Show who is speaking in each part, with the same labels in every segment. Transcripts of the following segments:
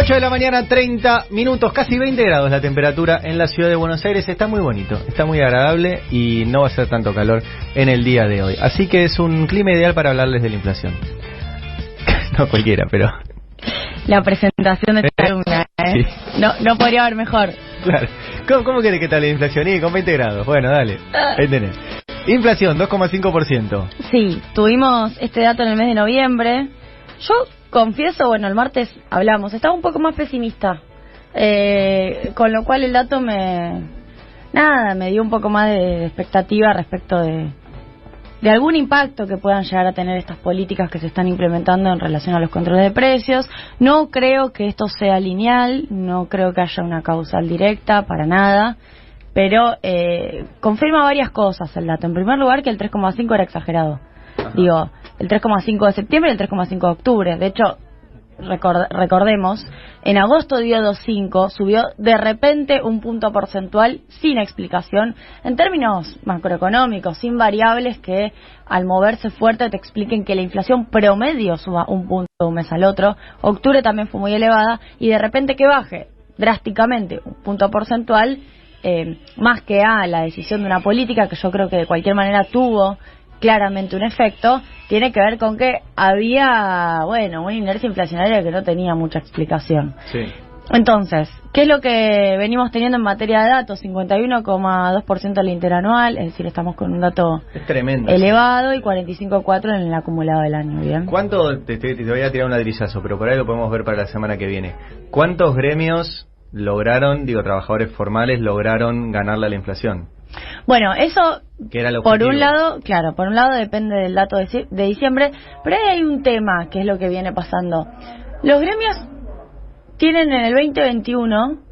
Speaker 1: 8 de la mañana, 30 minutos, casi 20 grados la temperatura en la ciudad de Buenos Aires. Está muy bonito, está muy agradable y no va a ser tanto calor en el día de hoy. Así que es un clima ideal para hablarles de la inflación. No cualquiera, pero...
Speaker 2: La presentación de esta columna,
Speaker 1: Sí.
Speaker 2: No podría haber mejor.
Speaker 1: Claro. ¿Cómo querés que tal la inflación? Y con 20 grados. Bueno, dale. Ahí tenés. Inflación, 2,5%.
Speaker 2: Sí, tuvimos este dato en el mes de noviembre. Yo confieso, el martes hablamos, estaba un poco más pesimista. Con lo cual el dato me dio un poco más de expectativa respecto de algún impacto que puedan llegar a tener estas políticas que se están implementando en relación a los controles de precios. No creo que esto sea lineal, no creo que haya una causal directa, para nada, pero confirma varias cosas el dato. En primer lugar, que el 3,5 era exagerado. Ajá. Digo, el 3,5 de septiembre y el 3,5 de octubre. De hecho, recordemos, en agosto dio 2,5, subió de repente un punto porcentual sin explicación, en términos macroeconómicos, sin variables que al moverse fuerte te expliquen que la inflación promedio suba un punto de un mes al otro. Octubre también fue muy elevada y de repente que baje drásticamente un punto porcentual, más que a la decisión de una política que yo creo que de cualquier manera tuvo claramente un efecto, tiene que ver con que había, una inercia inflacionaria que no tenía mucha explicación.
Speaker 1: Sí.
Speaker 2: Entonces, ¿qué es lo que venimos teniendo en materia de datos? 51,2% el interanual, es decir, estamos con un dato
Speaker 1: tremendo,
Speaker 2: elevado, sí. Y 45,4% en el acumulado del año, ¿bien?
Speaker 1: ¿Cuánto, te voy a tirar un ladrillazo, pero por ahí lo podemos ver para la semana que viene? ¿Cuántos gremios lograron, trabajadores formales, lograron ganarle a la inflación?
Speaker 2: Bueno, eso, por un lado depende del dato de diciembre, pero ahí hay un tema que es lo que viene pasando. Los gremios tienen en el 2021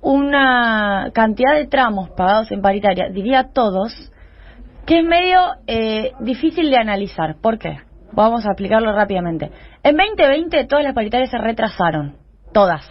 Speaker 2: una cantidad de tramos pagados en paritaria, diría todos, que es medio difícil de analizar. ¿Por qué? Vamos a explicarlo rápidamente. En 2020 todas las paritarias se retrasaron, todas.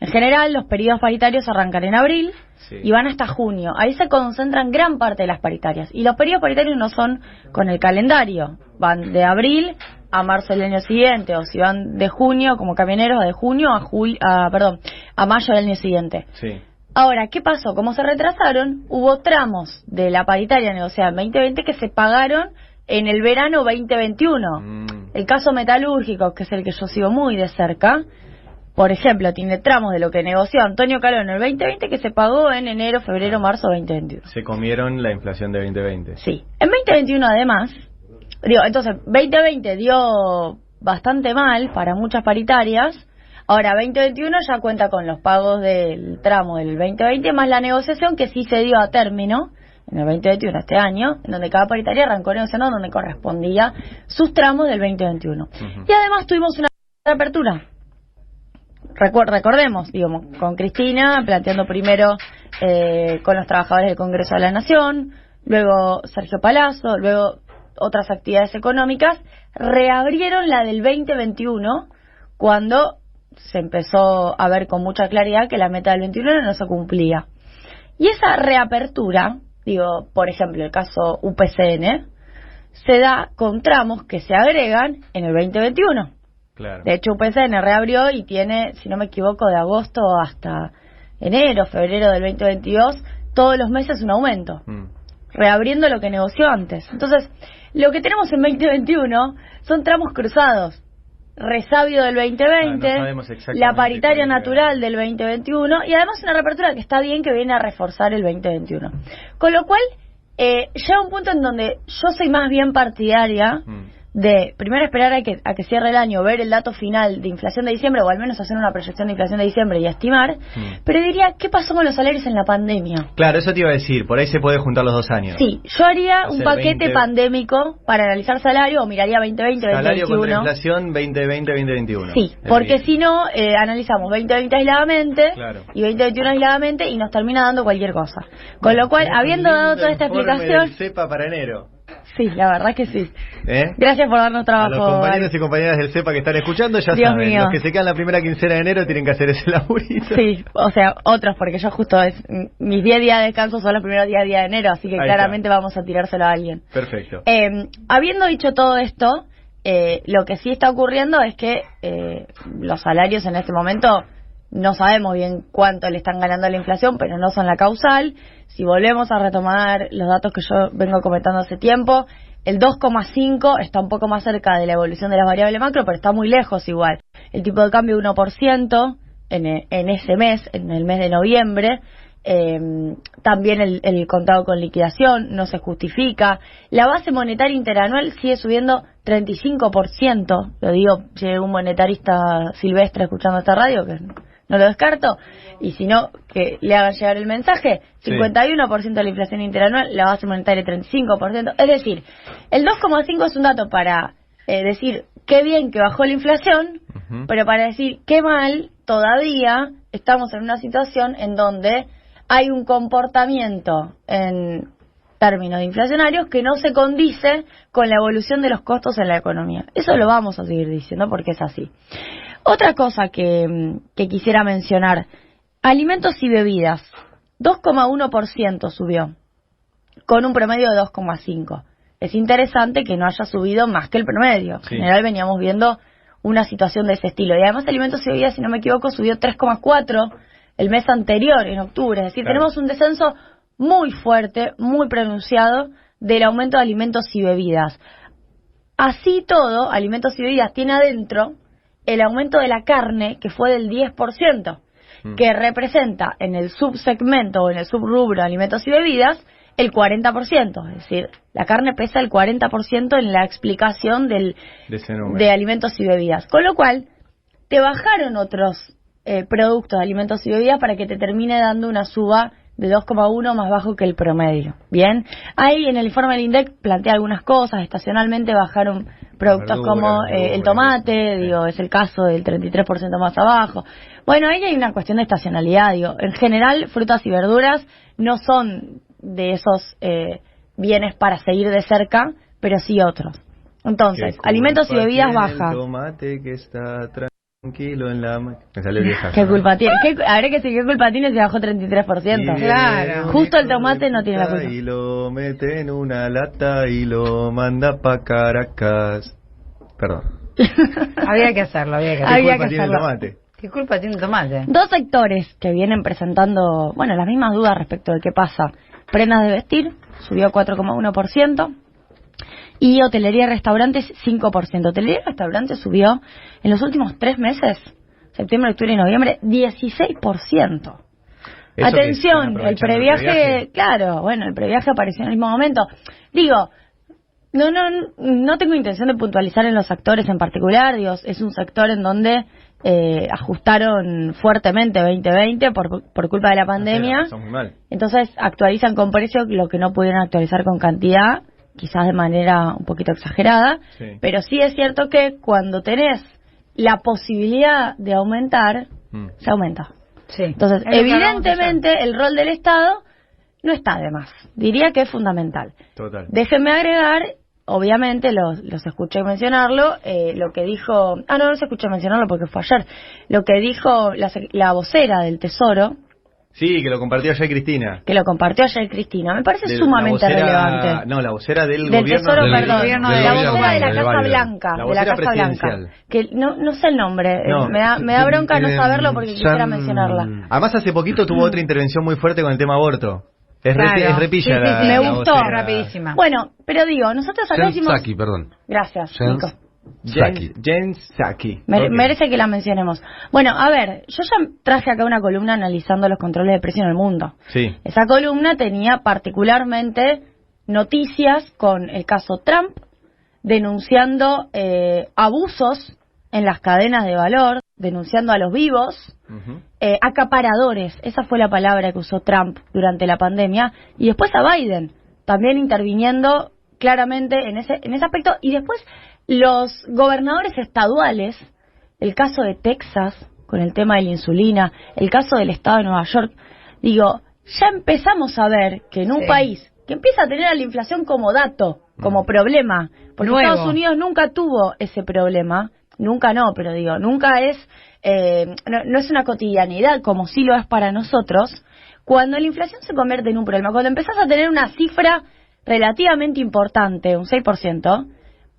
Speaker 2: En general, los periodos paritarios arrancan en abril, sí, y van hasta junio. Ahí se concentran gran parte de las paritarias. Y los periodos paritarios no son con el calendario. Van de abril a marzo del año siguiente, o si van de junio, como camioneros, de junio a mayo del año siguiente.
Speaker 1: Sí.
Speaker 2: Ahora, ¿qué pasó? Como se retrasaron, hubo tramos de la paritaria negociada en 2020 que se pagaron en el verano 2021. El caso metalúrgico, que es el que yo sigo muy de cerca, por ejemplo, tiene tramos de lo que negoció Antonio Calón en el 2020 que se pagó en enero, febrero, marzo 2021.
Speaker 1: Se comieron la inflación de 2020.
Speaker 2: Sí. En 2021, además, entonces, 2020 dio bastante mal para muchas paritarias. Ahora, 2021 ya cuenta con los pagos del tramo del 2020 más la negociación que sí se dio a término en el 2021, este año, en donde cada paritaria arrancó negociando donde correspondía sus tramos del 2021. Uh-huh. Y además tuvimos una apertura. Recordemos, con Cristina planteando primero con los trabajadores del Congreso de la Nación, luego Sergio Palazzo, luego otras actividades económicas, reabrieron la del 2021 cuando se empezó a ver con mucha claridad que la meta del 21 no se cumplía. Y esa reapertura, por ejemplo, el caso UPCN, se da con tramos que se agregan en el 2021.
Speaker 1: Claro. De
Speaker 2: hecho, UPCN reabrió y tiene, si no me equivoco, de agosto hasta enero, febrero del 2022, todos los meses un aumento, reabriendo lo que negoció antes. Entonces, lo que tenemos en 2021 son tramos cruzados. Resabio del 2020,
Speaker 1: no
Speaker 2: la paritaria natural del 2021 y además una reapertura que está bien, que viene a reforzar el 2021. Con lo cual, llega un punto en donde yo soy más bien partidaria de primero esperar a que cierre el año, ver el dato final de inflación de diciembre, o al menos hacer una proyección de inflación de diciembre y estimar, pero diría, ¿qué pasó con los salarios en la pandemia?
Speaker 1: Claro, eso te iba a decir, por ahí se puede juntar los 2 años.
Speaker 2: Sí, yo haría un paquete pandémico para analizar salario, o miraría 2020, 2021.
Speaker 1: Salario contra inflación 2020, 2021.
Speaker 2: Sí, porque si no, analizamos 2020 aisladamente, claro, y 2021 aisladamente, y nos termina dando cualquier cosa. Con lo cual, habiendo dado toda esta explicación...
Speaker 1: Del CEPA para enero.
Speaker 2: Sí, la verdad que sí. Gracias por darnos trabajo.
Speaker 1: A los compañeros y compañeras del CEPA que están escuchando, ya
Speaker 2: Dios
Speaker 1: saben,
Speaker 2: mío,
Speaker 1: los que se quedan la primera quincena de enero tienen que hacer ese laburito.
Speaker 2: Sí, o sea, otros, porque yo justo mis 10 días de descanso son los primeros 10 días de enero, así que ahí claramente está, vamos a tirárselo a alguien.
Speaker 1: Perfecto.
Speaker 2: Habiendo dicho todo esto, lo que sí está ocurriendo es que los salarios en este momento no sabemos bien cuánto le están ganando a la inflación, pero no son la causal. Si volvemos a retomar los datos que yo vengo comentando hace tiempo, el 2,5 está un poco más cerca de la evolución de las variables macro, pero está muy lejos igual. El tipo de cambio 1% en ese mes, en el mes de noviembre. También el contado con liquidación no se justifica. La base monetaria interanual sigue subiendo 35%. Lo digo, si hay un monetarista silvestre escuchando esta radio, que no lo descarto, y si no, que le hagan llegar el mensaje. 51% de la inflación interanual, la base monetaria 35%. Es decir, el 2,5 es un dato para decir qué bien que bajó la inflación, pero para decir qué mal todavía estamos en una situación en donde hay un comportamiento en términos inflacionarios que no se condice con la evolución de los costos en la economía. Eso lo vamos a seguir diciendo porque es así. Otra cosa que quisiera mencionar, alimentos y bebidas, 2,1% subió, con un promedio de 2,5%. Es interesante que no haya subido más que el promedio. En general veníamos viendo una situación de ese estilo. Y además alimentos y bebidas, si no me equivoco, subió 3,4% el mes anterior, en octubre. Es decir, tenemos un descenso muy fuerte, muy pronunciado del aumento de alimentos y bebidas. Así todo, alimentos y bebidas tiene adentro el aumento de la carne, que fue del 10%, que representa en el subsegmento o en el subrubro alimentos y bebidas el 40%. Es decir, la carne pesa el 40% en la explicación de alimentos y bebidas. Con lo cual, te bajaron otros productos de alimentos y bebidas para que te termine dando una suba de 2,1 más bajo que el promedio. Bien, ahí en el informe del INDEC plantea algunas cosas. Estacionalmente bajaron productos como el tomate, digo, es el caso del 33% más abajo. Bueno, ahí hay una cuestión de estacionalidad, digo. En general, frutas y verduras no son de esos bienes para seguir de cerca, pero sí otros. Entonces, alimentos y bebidas baja.
Speaker 1: El tomate que está tranquilo en la... Me salió vieja.
Speaker 2: ¿Qué culpa tiene? Habrá que decir, ¿qué culpa tiene si bajó 33%? Claro. Justo el tomate no tiene la culpa.
Speaker 1: Y lo mete en una lata y lo manda pa' Caracas. Perdón.
Speaker 3: Había que hacerlo, había que
Speaker 1: hacerlo.
Speaker 2: Había
Speaker 1: ¿Qué culpa
Speaker 2: que
Speaker 1: tiene el
Speaker 2: hacerlo.
Speaker 1: tomate?
Speaker 3: ¿Qué culpa tiene el tomate?
Speaker 2: Dos sectores que vienen presentando, bueno, las mismas dudas respecto de qué pasa. Prendas de vestir, subió 4,1%. Y hotelería y restaurantes, 5%. Hotelería y restaurantes subió en los últimos 3 meses, septiembre, octubre y noviembre, 16%. Atención, el previaje, claro, bueno, el previaje apareció en el mismo momento. Digo, no tengo intención de puntualizar en los actores en particular, digo, es un sector en donde ajustaron fuertemente 2020 por culpa de la pandemia.
Speaker 1: Muy mal.
Speaker 2: Entonces actualizan con precio lo que no pudieron actualizar con cantidad, quizás de manera un poquito exagerada, pero sí es cierto que cuando tenés la posibilidad de aumentar, se aumenta. Sí. Entonces, evidentemente, el rol del Estado no está de más. Diría que es fundamental.
Speaker 1: Total.
Speaker 2: Déjenme agregar, obviamente, los escuché mencionarlo, lo que dijo... no los escuché mencionarlo porque fue ayer. Lo que dijo la vocera del Tesoro...
Speaker 1: Sí, que lo compartió ayer Cristina.
Speaker 2: Me parece sumamente relevante.
Speaker 1: No, la vocera del
Speaker 2: gobierno.
Speaker 1: Tesoro,
Speaker 2: la vocera de la Casa Blanca.
Speaker 1: La vocera presidencial.
Speaker 2: Que no sé el nombre.
Speaker 1: No,
Speaker 2: me da bronca no saberlo porque quisiera mencionarla.
Speaker 1: Además, hace poquito tuvo otra intervención muy fuerte con el tema aborto. Es repilla
Speaker 2: sí, me gustó.
Speaker 3: Rapidísima.
Speaker 2: Bueno, pero digo, nosotros acá decimos...
Speaker 4: Saki, perdón.
Speaker 2: Gracias, Nico.
Speaker 1: Jen Psaki.
Speaker 2: Merece que la mencionemos. Bueno, a ver, yo ya traje acá una columna analizando los controles de precio en el mundo.
Speaker 1: Sí.
Speaker 2: Esa columna tenía particularmente noticias con el caso Trump, denunciando abusos en las cadenas de valor, denunciando a los vivos, acaparadores, esa fue la palabra que usó Trump durante la pandemia, y después a Biden, también interviniendo claramente en ese aspecto, y después los gobernadores estaduales, el caso de Texas, con el tema de la insulina, el caso del estado de Nueva York, digo, ya empezamos a ver que en un país que empieza a tener a la inflación como dato, como problema, porque Estados Unidos nunca tuvo ese problema, nunca es, no es una cotidianidad como sí lo es para nosotros, cuando la inflación se convierte en un problema, cuando empezás a tener una cifra relativamente importante, un 6%,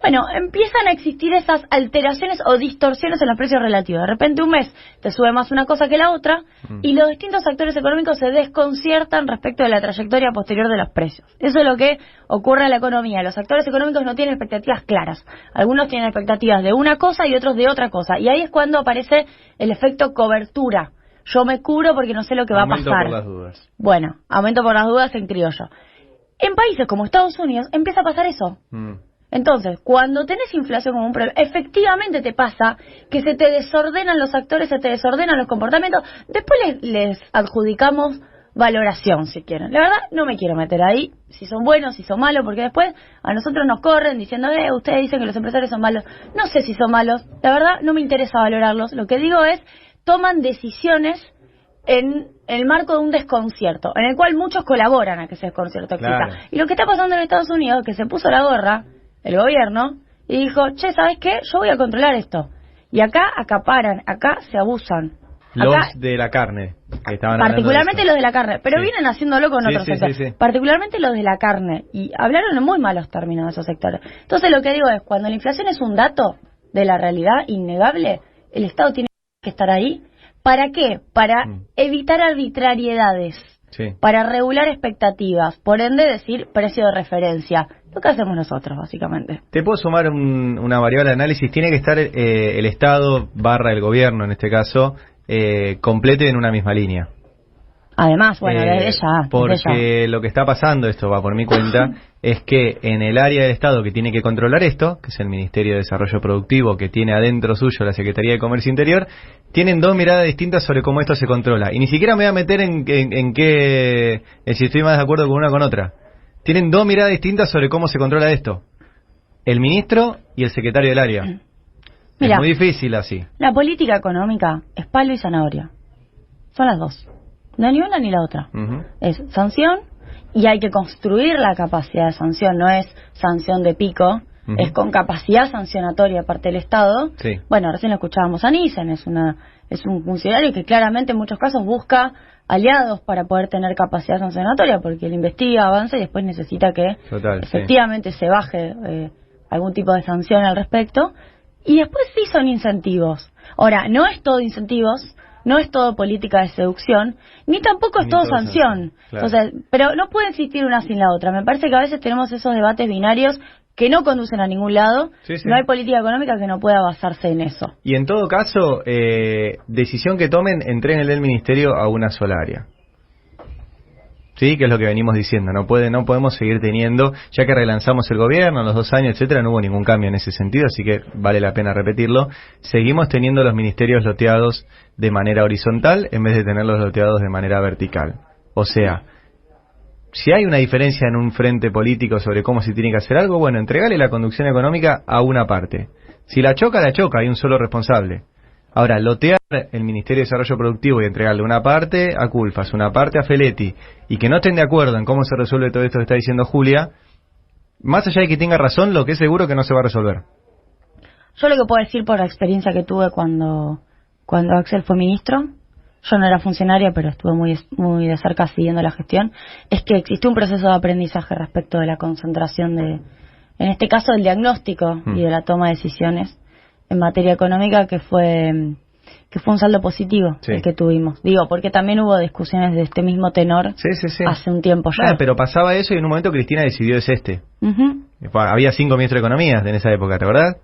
Speaker 2: Bueno, empiezan a existir esas alteraciones o distorsiones en los precios relativos. De repente un mes te sube más una cosa que la otra y los distintos actores económicos se desconciertan respecto de la trayectoria posterior de los precios. Eso es lo que ocurre en la economía. Los actores económicos no tienen expectativas claras. Algunos tienen expectativas de una cosa y otros de otra cosa. Y ahí es cuando aparece el efecto cobertura. Yo me cubro porque no sé lo que va a pasar.
Speaker 1: Aumento por las dudas.
Speaker 2: Bueno, aumento por las dudas en criollo. En países como Estados Unidos empieza a pasar eso. Entonces, cuando tenés inflación como un problema, efectivamente te pasa que se te desordenan los actores, se te desordenan los comportamientos. Después les adjudicamos valoración, si quieren. La verdad, no me quiero meter ahí, si son buenos, si son malos, porque después a nosotros nos corren diciendo, ustedes dicen que los empresarios son malos. No sé si son malos, la verdad no me interesa valorarlos. Lo que digo es, toman decisiones en el marco de un desconcierto, en el cual muchos colaboran a que ese desconcierto exista.
Speaker 1: Claro.
Speaker 2: Y lo que está pasando en Estados Unidos, que se puso la gorra el gobierno y dijo, ¿sabes qué? Yo voy a controlar esto. Y acá acaparan, acá se abusan.
Speaker 1: Los
Speaker 2: Acá,
Speaker 1: de la carne. Que estaban
Speaker 2: particularmente los de la carne, pero
Speaker 1: sí.
Speaker 2: vienen haciéndolo con otros sectores.
Speaker 1: Sí.
Speaker 2: Particularmente los de la carne. Y hablaron en muy malos términos de esos sectores. Entonces lo que digo es, cuando la inflación es un dato de la realidad innegable, el Estado tiene que estar ahí. ¿Para qué? Para evitar arbitrariedades. Sí. Para regular expectativas, por ende decir precio de referencia. Lo que hacemos nosotros, básicamente.
Speaker 1: Te puedo sumar una variable de análisis. Tiene que estar el Estado / el gobierno, en este caso, completo en una misma línea.
Speaker 2: Además, bueno, desde ya.
Speaker 1: Porque lo que está pasando, esto va por mi cuenta, es que en el área del Estado que tiene que controlar esto, que es el Ministerio de Desarrollo Productivo, que tiene adentro suyo la Secretaría de Comercio Interior, tienen dos miradas distintas sobre cómo esto se controla. Y ni siquiera me voy a meter en si estoy más de acuerdo con una o con otra. Tienen dos miradas distintas sobre cómo se controla esto. El ministro y el secretario del área. Mira, es muy difícil así.
Speaker 2: La política económica es palo y zanahoria. Son las dos. No ni una ni la otra. Es sanción y hay que construir la capacidad de sanción. No es sanción de pico, es con capacidad sancionatoria parte del Estado. Sí. Bueno, recién lo escuchábamos a Nissen, es un funcionario que claramente en muchos casos busca aliados para poder tener capacidad sancionatoria, porque él investiga, avanza y después necesita que efectivamente se baje algún tipo de sanción al respecto. Y después sí son incentivos. Ahora, no es todo incentivos, no es todo política de seducción, ni tampoco es todo sanción. Claro. Entonces, pero no puede existir una sin la otra. Me parece que a veces tenemos esos debates binarios que no conducen a ningún lado. Sí. No hay política económica que no pueda basarse en eso.
Speaker 1: Y en todo caso, decisión que tomen, entreguen el ministerio a una sola área. Sí, que es lo que venimos diciendo. No podemos seguir teniendo, ya que relanzamos el gobierno en los 2 años, etcétera, no hubo ningún cambio en ese sentido, así que vale la pena repetirlo. Seguimos teniendo los ministerios loteados de manera horizontal en vez de tenerlos loteados de manera vertical. O sea, si hay una diferencia en un frente político sobre cómo se tiene que hacer algo, bueno, entregale la conducción económica a una parte. Si la choca, hay un solo responsable. Ahora, lotear el Ministerio de Desarrollo Productivo y entregarle una parte a Culfas, una parte a Feletti, y que no estén de acuerdo en cómo se resuelve todo esto que está diciendo Julia, más allá de que tenga razón, lo que es seguro que no se va a resolver.
Speaker 2: Yo lo que puedo decir por la experiencia que tuve cuando Axel fue ministro, yo no era funcionaria, pero estuve muy de cerca siguiendo la gestión, es que existe un proceso de aprendizaje respecto de la concentración en este caso, del diagnóstico y de la toma de decisiones en materia económica, que fue un saldo positivo el que tuvimos. Digo, porque también hubo discusiones de este mismo tenor hace un tiempo ya.
Speaker 1: Pero pasaba eso y en un momento Cristina decidió Había 5 ministros de Economía en esa época, ¿te acordás?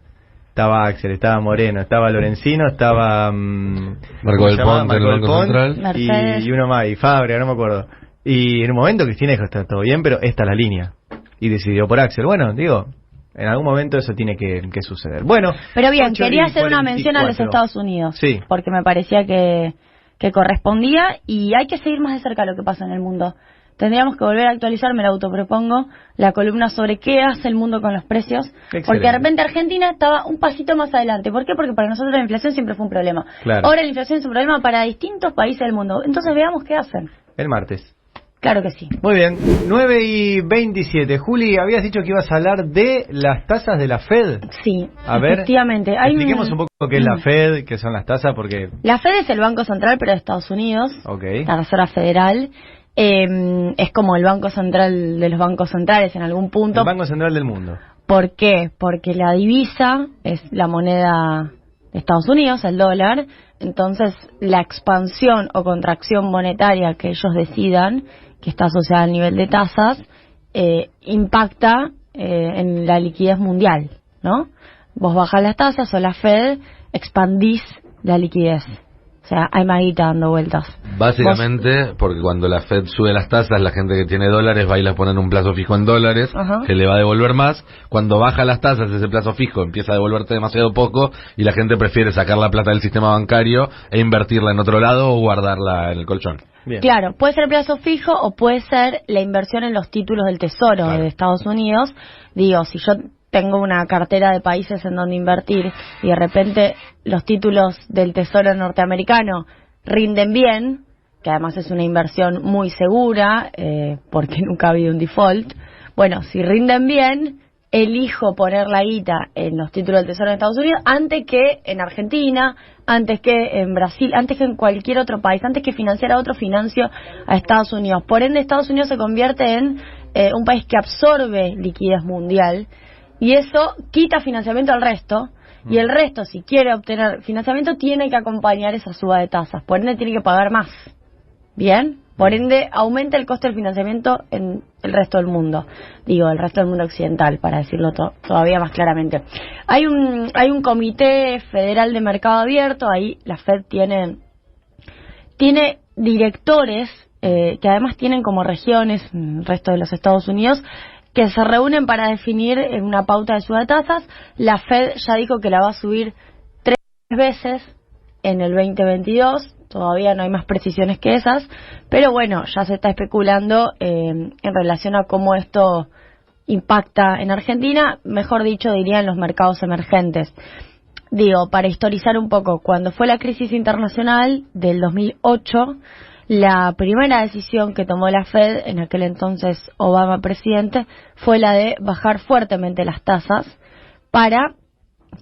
Speaker 1: Estaba Axel, estaba Moreno, estaba Lorenzino, estaba
Speaker 4: Marco del Ponte, el Banco Central,
Speaker 1: y uno más, y Fábrega, no me acuerdo. Y en un momento Cristina dijo, está todo bien, pero esta es la línea. Y decidió por Axel. Bueno, digo, en algún momento eso tiene que suceder. Bueno,
Speaker 2: pero bien, quería hacer una mención a los Estados Unidos, porque me parecía que correspondía, y hay que seguir más de cerca lo que pasa en el mundo. Tendríamos que volver a actualizar, me la autopropongo, la columna sobre qué hace el mundo con los precios. Excelente. Porque de repente Argentina estaba un pasito más adelante. ¿Por qué? Porque para nosotros la inflación siempre fue un problema. Claro. Ahora la inflación es un problema para distintos países del mundo. Entonces veamos qué hacen.
Speaker 1: El martes.
Speaker 2: Claro que sí.
Speaker 1: Muy bien, 9:27. Juli, habías dicho que ibas a hablar de las tasas de la Fed.
Speaker 2: Sí,
Speaker 1: a ver,
Speaker 2: efectivamente.
Speaker 1: Expliquemos un poco qué es la Fed, qué son las tasas, porque...
Speaker 2: La Fed es el Banco Central, pero de Estados Unidos. La Reserva Federal. Es como el Banco Central de los bancos centrales en algún punto.
Speaker 1: El Banco Central del mundo.
Speaker 2: ¿Por qué? Porque la divisa es la moneda de Estados Unidos, el dólar. Entonces, la expansión o contracción monetaria que ellos decidan, que está asociada al nivel de tasas, impacta en la liquidez mundial, ¿no? Vos bajás las tasas o la Fed, expandís la liquidez. O sea, hay más guita dando vueltas.
Speaker 4: Básicamente, porque cuando la Fed sube las tasas, la gente que tiene dólares va a ir a poner un plazo fijo en dólares, que le va a devolver más. Cuando baja las tasas, ese plazo fijo empieza a devolverte demasiado poco y la gente prefiere sacar la plata del sistema bancario e invertirla en otro lado o guardarla en el colchón.
Speaker 2: Bien. Claro, puede ser plazo fijo o puede ser la inversión en los títulos del Tesoro de Estados Unidos. Digo, si yo tengo una cartera de países en donde invertir y de repente los títulos del Tesoro norteamericano rinden bien, que además es una inversión muy segura, porque nunca ha habido un default, bueno, si rinden bien, elijo poner la guita en los títulos del Tesoro de Estados Unidos antes que en Argentina, antes que en Brasil, antes que en cualquier otro país, antes que financiar a otro financio a Estados Unidos. Por ende, Estados Unidos se convierte en un país que absorbe liquidez mundial y eso quita financiamiento al resto. Y el resto, si quiere obtener financiamiento, tiene que acompañar esa suba de tasas. Por ende, tiene que pagar más. ¿Bien? Por ende, aumenta el costo del financiamiento en el resto del mundo. Digo, el resto del mundo occidental, para decirlo todavía más claramente. Hay un comité federal de mercado abierto. Ahí la Fed tiene directores que además tienen como regiones el resto de los Estados Unidos, que se reúnen para definir una pauta de suba de tasas. La Fed ya dijo que la va a subir 3 veces en el 2022. Todavía no hay más precisiones que esas, pero bueno, ya se está especulando en relación a cómo esto impacta en Argentina, mejor dicho, diría en los mercados emergentes. Digo, para historizar un poco, cuando fue la crisis internacional del 2008, la primera decisión que tomó la Fed, en aquel entonces Obama presidente, fue la de bajar fuertemente las tasas para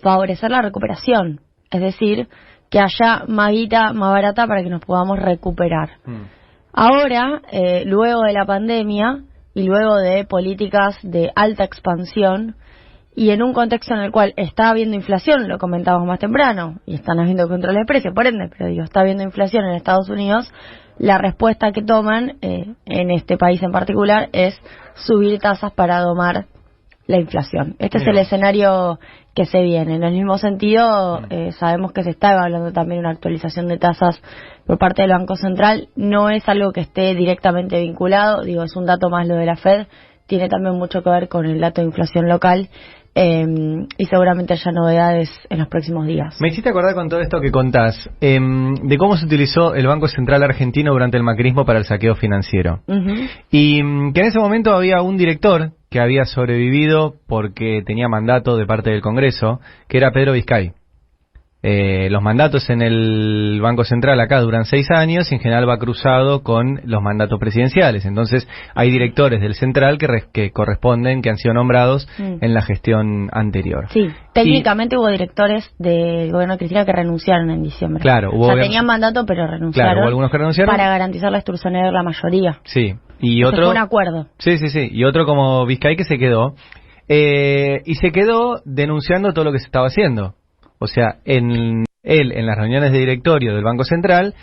Speaker 2: favorecer la recuperación. Es decir, que haya más guita, más barata para que nos podamos recuperar. Ahora, luego de la pandemia y luego de políticas de alta expansión y en un contexto en el cual está habiendo inflación, lo comentábamos más temprano, y están habiendo controles de precios, por ende, pero digo, está habiendo inflación en Estados Unidos, la respuesta que toman en este país en particular es subir tasas para domar la inflación. Este es el escenario que se viene. En el mismo sentido, sabemos que se está evaluando también una actualización de tasas por parte del Banco Central. No es algo que esté directamente vinculado, digo, es un dato más lo de la Fed, tiene también mucho que ver con el dato de inflación local. Y seguramente haya novedades en los próximos días.
Speaker 1: Me hiciste acordar con todo esto que contás, de cómo se utilizó el Banco Central argentino durante el macrismo para el saqueo financiero. Y que en ese momento había un director que había sobrevivido porque tenía mandato de parte del Congreso, que era Pedro Vizcay. Los mandatos en el Banco Central acá duran 6 años y en general va cruzado con los mandatos presidenciales. Entonces hay directores del Central que corresponden, que han sido nombrados en la gestión anterior.
Speaker 2: Sí, técnicamente hubo directores del gobierno de Cristina que renunciaron en diciembre.
Speaker 1: Claro, hubo
Speaker 2: tenían mandato pero renunciaron.
Speaker 1: Claro, hubo algunos que renunciaron
Speaker 2: para garantizar la Sturzenegger la mayoría.
Speaker 1: Sí, y
Speaker 2: Ese
Speaker 1: otro
Speaker 2: fue un acuerdo.
Speaker 1: Sí, y otro como Vizcay que se quedó y se quedó denunciando todo lo que se estaba haciendo. O sea, en las reuniones de directorio del Banco Central,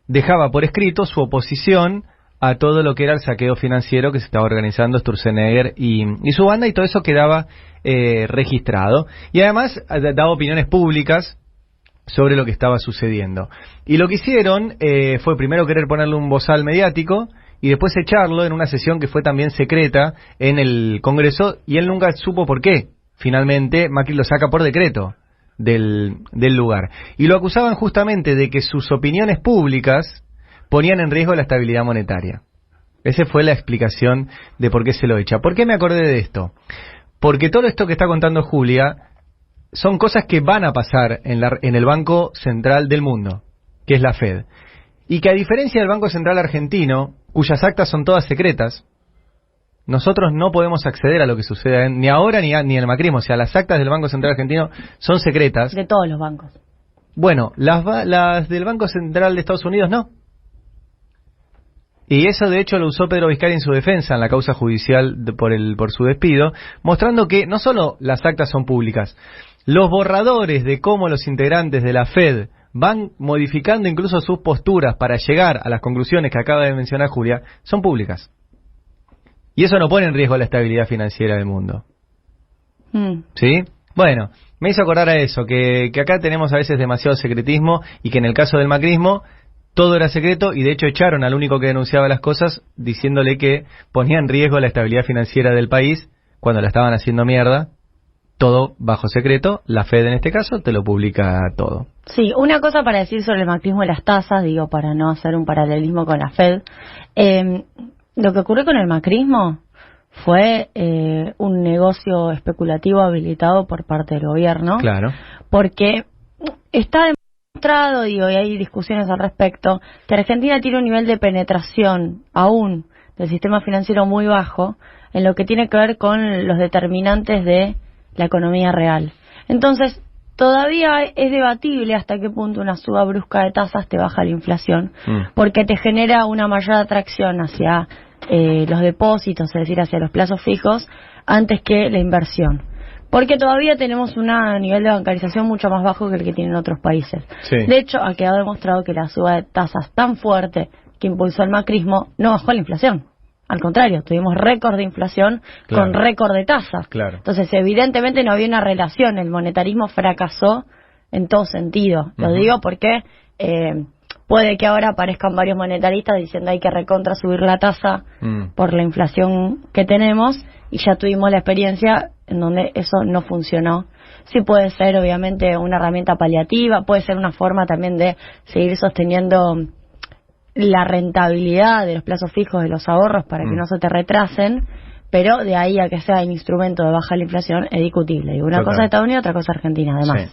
Speaker 1: dejaba por escrito su oposición a todo lo que era el saqueo financiero que se estaba organizando Sturzenegger y su banda, y todo eso quedaba registrado. Y además daba opiniones públicas sobre lo que estaba sucediendo. Y lo que hicieron fue primero querer ponerle un bozal mediático y después echarlo en una sesión que fue también secreta en el Congreso, y él nunca supo por qué. Finalmente, Macri lo saca por decreto del lugar. Y lo acusaban justamente de que sus opiniones públicas ponían en riesgo la estabilidad monetaria. Esa fue la explicación de por qué se lo echa. ¿Por qué me acordé de esto? Porque todo esto que está contando Julia son cosas que van a pasar en el Banco Central del mundo, que es la Fed. Y que a diferencia del Banco Central argentino, cuyas actas son todas secretas, nosotros no podemos acceder a lo que suceda ni ahora ni en el macrismo. O sea, las actas del Banco Central argentino son secretas.
Speaker 2: De todos los bancos.
Speaker 1: Bueno, las del Banco Central de Estados Unidos no. Y eso de hecho lo usó Pedro Vizcarra en su defensa en la causa judicial por su despido, mostrando que no solo las actas son públicas, los borradores de cómo los integrantes de la Fed van modificando incluso sus posturas para llegar a las conclusiones que acaba de mencionar Julia, son públicas. Y eso no pone en riesgo la estabilidad financiera del mundo. ¿Sí? Bueno, me hizo acordar a eso, que acá tenemos a veces demasiado secretismo y que en el caso del macrismo todo era secreto y de hecho echaron al único que denunciaba las cosas diciéndole que ponía en riesgo la estabilidad financiera del país cuando la estaban haciendo mierda. Todo bajo secreto, la Fed en este caso te lo publica todo.
Speaker 2: Sí, una cosa para decir sobre el macrismo y las tasas, digo, para no hacer un paralelismo con la Fed. Lo que ocurrió con el macrismo fue un negocio especulativo habilitado por parte del gobierno.
Speaker 1: Claro.
Speaker 2: Porque está demostrado, digo, y hay discusiones al respecto, que Argentina tiene un nivel de penetración aún del sistema financiero muy bajo en lo que tiene que ver con los determinantes de la economía real. Entonces, todavía es debatible hasta qué punto una suba brusca de tasas te baja la inflación, porque te genera una mayor atracción hacia los depósitos, es decir, hacia los plazos fijos, antes que la inversión. Porque todavía tenemos un nivel de bancarización mucho más bajo que el que tienen otros países.
Speaker 1: Sí.
Speaker 2: De hecho, ha quedado demostrado que la suba de tasas tan fuerte que impulsó el macrismo no bajó la inflación. Al contrario, tuvimos récord de inflación con récord de tasas.
Speaker 1: Claro.
Speaker 2: Entonces, evidentemente no había una relación. El monetarismo fracasó en todo sentido. Lo digo porque puede que ahora aparezcan varios monetaristas diciendo hay que recontra subir la tasa por la inflación que tenemos, y ya tuvimos la experiencia en donde eso no funcionó. Sí puede ser, obviamente, una herramienta paliativa, puede ser una forma también de seguir sosteniendo la rentabilidad de los plazos fijos de los ahorros para que no se te retrasen, pero de ahí a que sea un instrumento de bajar la inflación es discutible. Y una cosa es Estados Unidos, otra cosa Argentina, además.
Speaker 1: Sí.